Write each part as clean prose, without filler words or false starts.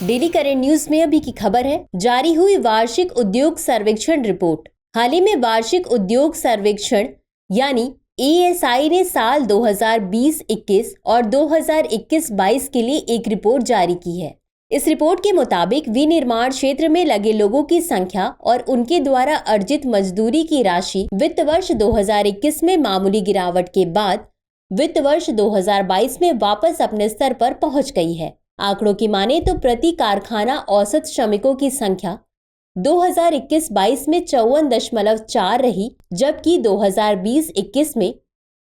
Daily current news में अभी की खबर है, जारी हुई वार्षिक उद्योग सर्वेक्षण रिपोर्ट। हाल ही में वार्षिक उद्योग सर्वेक्षण यानी ASI ने साल 2020-21 और 2021-22 के लिए एक रिपोर्ट जारी की है। इस रिपोर्ट के मुताबिक विनिर्माण क्षेत्र में लगे लोगों की संख्या और उनके द्वारा अर्जित मजदूरी की राशि वित्त वर्ष 2021 में मामूली गिरावट के बाद वित्त वर्ष 2022 में वापस अपने स्तर पर पहुंच गई है। आंकड़ों की माने तो प्रति कारखाना औसत श्रमिकों की संख्या 2021-22 में 54.4 रही, जबकि 2020-21 में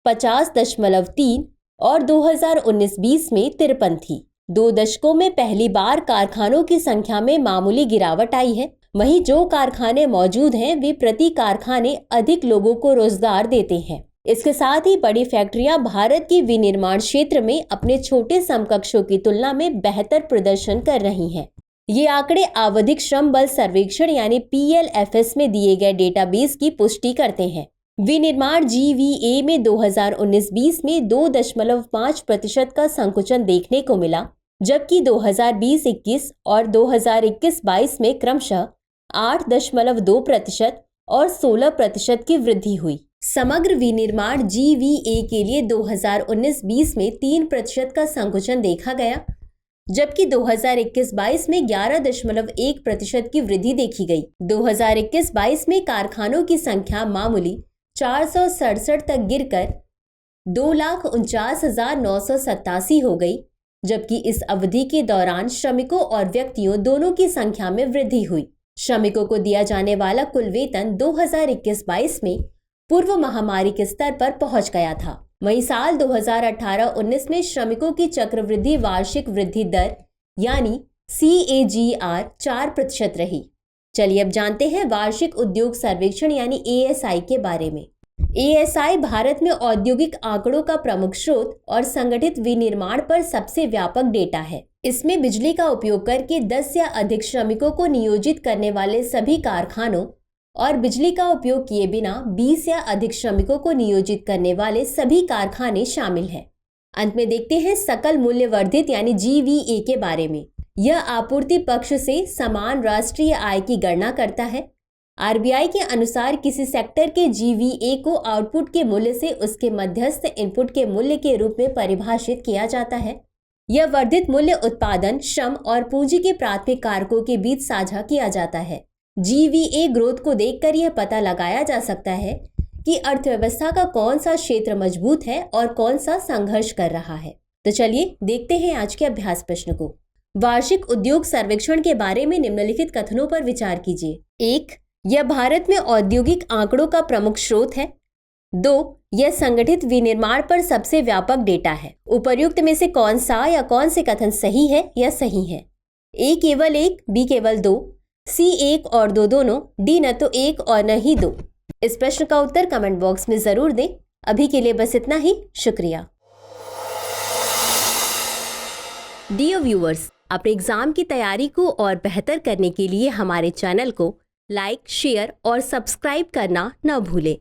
50.3 और 2019-20 में 53 थी। 2 दशकों में पहली बार कारखानों की संख्या में मामूली गिरावट आई है। वहीं जो कारखाने मौजूद हैं वे प्रति कारखाने अधिक लोगों को रोजगार देते हैं। इसके साथ ही बड़ी फैक्ट्रियां भारत के विनिर्माण क्षेत्र में अपने छोटे समकक्षों की तुलना में बेहतर प्रदर्शन कर रही हैं। ये आंकड़े आवधिक श्रम बल सर्वेक्षण यानी PLFS में दिए गए डेटाबेस की पुष्टि करते हैं। विनिर्माण GVA में 2019-20 में 2.5% का संकुचन देखने को मिला, जबकि 2020-21 और 2021-22 में क्रमशः 8.2% और 16% की वृद्धि हुई। समग्र विनिर्माण GVA के लिए 2019-20 में 3% का संकुचन देखा गया, जबकि 2021-22 में 11.1% की वृद्धि देखी गई। 2021-22 में कारखानों की संख्या मामूली 467 तक गिरकर 2,49,987 हो गई, जबकि इस अवधि के दौरान श्रमिकों और व्यक्तियों दोनों की संख्या में वृद्धि हुई। श्रमिकों को दिया जाने वाला कुल वेतन 2021-22 में पूर्व महामारी के स्तर पर पहुंच गया था। वहीं साल 2018-19 में श्रमिकों की चक्रवृद्धि वार्षिक वृद्धि दर यानी CAGR 4% रही। चलिए अब जानते हैं वार्षिक उद्योग सर्वेक्षण यानी ASI के बारे में। ASI भारत में औद्योगिक आंकड़ों का प्रमुख स्रोत और संगठित विनिर्माण पर सबसे व्यापक डेटा है। इसमें बिजली का उपयोग करके 10 या अधिक श्रमिकों को नियोजित करने वाले सभी कारखानों और बिजली का उपयोग किए बिना 20 या अधिक श्रमिकों को नियोजित करने वाले सभी कारखाने शामिल हैं। अंत में देखते हैं सकल मूल्य वर्धित यानी GVA के बारे में। यह आपूर्ति पक्ष से समान राष्ट्रीय आय की गणना करता है। RBI के अनुसार किसी सेक्टर के GVA को आउटपुट के मूल्य से उसके मध्यस्थ इनपुट के मूल्य के रूप में परिभाषित किया जाता है। यह वर्धित मूल्य उत्पादन, श्रम और पूंजी के प्राथमिक कारकों के बीच साझा किया जाता है। GVA ग्रोथ को देखकर यह पता लगाया जा सकता है कि अर्थव्यवस्था का कौन सा क्षेत्र मजबूत है और कौन सा संघर्ष कर रहा है। तो चलिए देखते हैं आज के अभ्यास प्रश्न को। वार्षिक उद्योग सर्वेक्षण के बारे में निम्नलिखित कथनों पर विचार कीजिए। 1. यह भारत में औद्योगिक आंकड़ों का प्रमुख स्रोत है। 2. यह संगठित विनिर्माण पर सबसे व्यापक डेटा है। उपर्युक्त में से कौन सा या कौन से कथन सही है या सही है? A केवल 1, B केवल 2, C 1 और 2 दोनों, D न तो 1 और न ही 2। इस प्रश्न का उत्तर कमेंट बॉक्स में जरूर दें। अभी के लिए बस इतना ही। शुक्रिया। डियर व्यूअर्स, अपने एग्जाम की तैयारी को और बेहतर करने के लिए हमारे चैनल को लाइक, शेयर और सब्सक्राइब करना न भूलें।